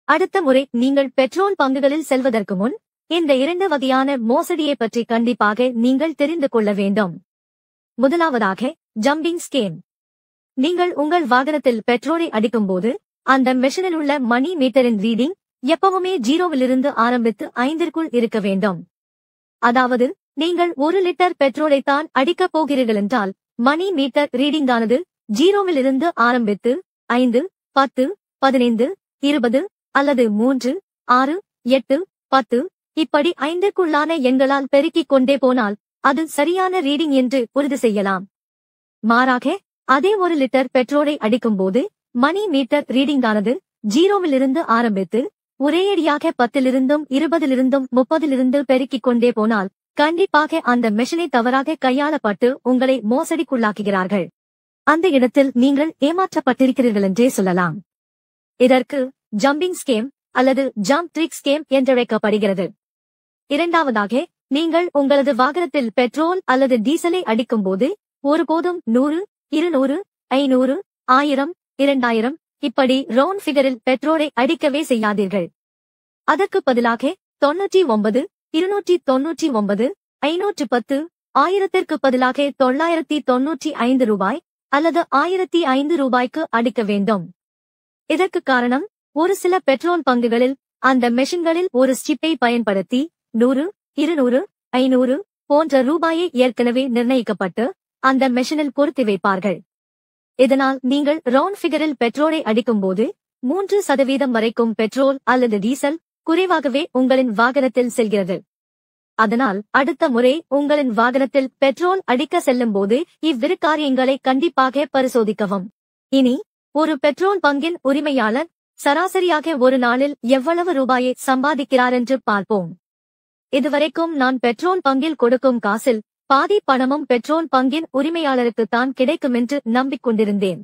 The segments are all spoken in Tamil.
அடுத்த முறை நீங்கள் பெட்ரோல் பங்குகளில் செல்வதற்கு முன் இந்த 2 வகையான மோசடியை பற்றி கண்டிப்பாக நீங்கள் தெரிந்து கொள்ள வேண்டும். முதலாவதாக ஜம்பிங் ஸ்கேம். நீங்கள் உங்கள் வாகனத்தில் பெட்ரோலை அடிக்கும்போது அந்த மெஷினில் உள்ள மணி மீட்டரின் ரீடிங் எப்பவுமே 0விலிருந்து ஆரம்பித்து 5ற்குள் இருக்க வேண்டும். அதாவது நீங்கள் 1 லிட்டர் பெட்ரோலை தான் அடிக்கப் போகிறீர்கள் என்றால் மணி மீட்டர் ரீடிங்கானது 0விலிருந்து ஆரம்பித்து 5, 10, 15, 20 அல்லது 3, 6, 8, 10 இப்படி 5ற்குள்ளான எண்களால் பெருக்கிக் கொண்டே போனால் அது சரியான ரீடிங் என்று உறுதி செய்யலாம். மாறாக அதே 1 லிட்டர் பெட்ரோலை அடிக்கும்போது மணி மீட்டர் ரீடிங்கானது 0விலிருந்து ஆரம்பித்து ஒரேயடியாக 10லிருந்தும் 20லிருந்தும் 30லிருந்து பெருக்கிக் கொண்டே போனால் கண்டிப்பாக அந்த மெஷினை தவறாக கையாளப்பட்டு உங்களை மோசடிக்குள்ளாக்குகிறார்கள். அந்த இடத்தில் நீங்கள் ஏமாற்றப்பட்டிருக்கிறீர்கள் என்றே சொல்லலாம். இதற்கு ஜம்பிங் ஸ்கேம் அல்லது ஜம்ப் ட்ரிக் ஸ்கேம் என்றழைக்கப்படுகிறது. இரண்டாவதாக, நீங்கள் உங்களது வாகனத்தில் பெட்ரோல் அல்லது டீசலை அடிக்கும்போது ஒருபோதும் 100, 200, 500, 1000, 2000 இப்படி ரவுண்ட் ஃபிகரில் பெட்ரோலை அடிக்கவே செய்யாதீர்கள். அதற்கு பதிலாக 99, 299, 510, 1000ற்கு பதிலாக 995 ரூபாய் அல்லது 1005 ரூபாய்க்கு அடிக்க வேண்டும். இதற்கு காரணம், ஒரு சில பெட்ரோல் பங்குகளில் அந்த மெஷின்களில் ஒரு ஸ்டிப்பை பயன்படுத்தி 100, 200, 500 போன்ற ரூபாயை ஏற்கனவே நிர்ணயிக்கப்பட்டு அந்த மெஷினில் பொருத்தி வைப்பார்கள். இதனால் நீங்கள் ரவுண்ட் ஃபிகரில் பெட்ரோலை அடிக்கும்போது 3% வரைக்கும் பெட்ரோல் அல்லது டீசல் குறைவாகவே உங்களின் வாகனத்தில் செல்கிறது. அதனால் அடுத்த முறை உங்களின் வாகனத்தில் பெட்ரோல் அடிக்க செல்லும் போது இவ்விரு காரியங்களை கண்டிப்பாக பரிசோதிக்கவும். இனி ஒரு பெட்ரோல் பங்கின் உரிமையாளர் சராசரியாக ஒரு நாளில் எவ்வளவு ரூபாயை சம்பாதிக்கிறார் என்று பார்ப்போம். இதுவரைக்கும் நான் பெட்ரோல் பங்கில் கொடுக்கும் காசில் பாதி பணமும் பெட்ரோல் பங்கின் உரிமையாளருக்குத்தான் கிடைக்கும் என்று நம்பிக்கொண்டிருந்தேன்.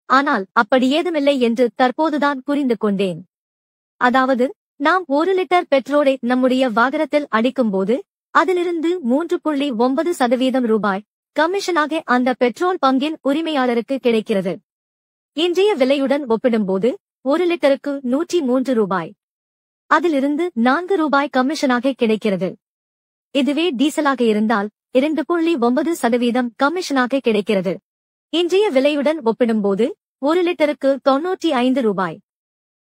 ஆனால் அப்படி ஏதுமில்லை என்று தற்போதுதான் புரிந்து கொண்டேன். அதாவது நாம் 1 லிட்டர் பெட்ரோலை நம்முடைய வாகனத்தில் அடிக்கும்போது அதிலிருந்து 3.9% ரூபாய் கமிஷனாக அந்த பெட்ரோல் பங்கின் உரிமையாளருக்கு கிடைக்கிறது. இன்றைய விலையுடன் ஒப்பிடும்போது 1 லிட்டருக்கு 103 ரூபாய். அதிலிருந்து 4 ரூபாய் கமிஷனாக கிடைக்கிறது. இதுவே டீசலாக இருந்தால் 2.9% கமிஷனாக கிடைக்கிறது. இன்றைய விலையுடன் ஒப்பிடும்போது 1 லிட்டருக்கு 95 ரூபாய்.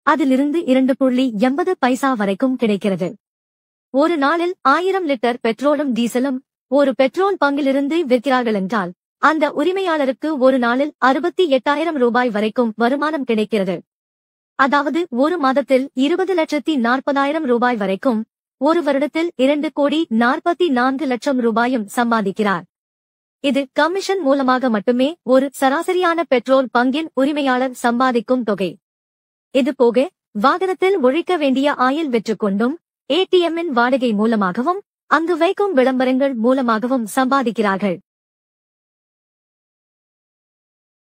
அதிலிருந்து 2.80 பைசா வரைக்கும் கிடைக்கிறது. ஒரு நாளில் 1000 லிட்டர் பெட்ரோலும் டீசலும் ஒரு பெட்ரோல் பங்கிலிருந்து விற்கிறார்கள் என்றால் அந்த உரிமையாளருக்கு ஒரு நாளில் 68,000 ரூபாய் வரைக்கும் வருமானம் கிடைக்கிறது. அதாவது ஒரு மாதத்தில் 20,40,000 ரூபாய் வரைக்கும், ஒரு வருடத்தில் 2,44,00,000 ரூபாயும் சம்பாதிக்கிறார். இது கமிஷன் மூலமாக மட்டுமே ஒரு சராசரியான பெட்ரோல் பங்கின் உரிமையாளர் சம்பாதிக்கும் தொகை. இது போக வாகனத்தில் ஒழிக்க வேண்டிய ஆயில் விற்றுக்கொண்டும் ATMின் வாடகை மூலமாகவும் அங்கு வைக்கும் விளம்பரங்கள் மூலமாகவும் சம்பாதிக்கிறார்கள்.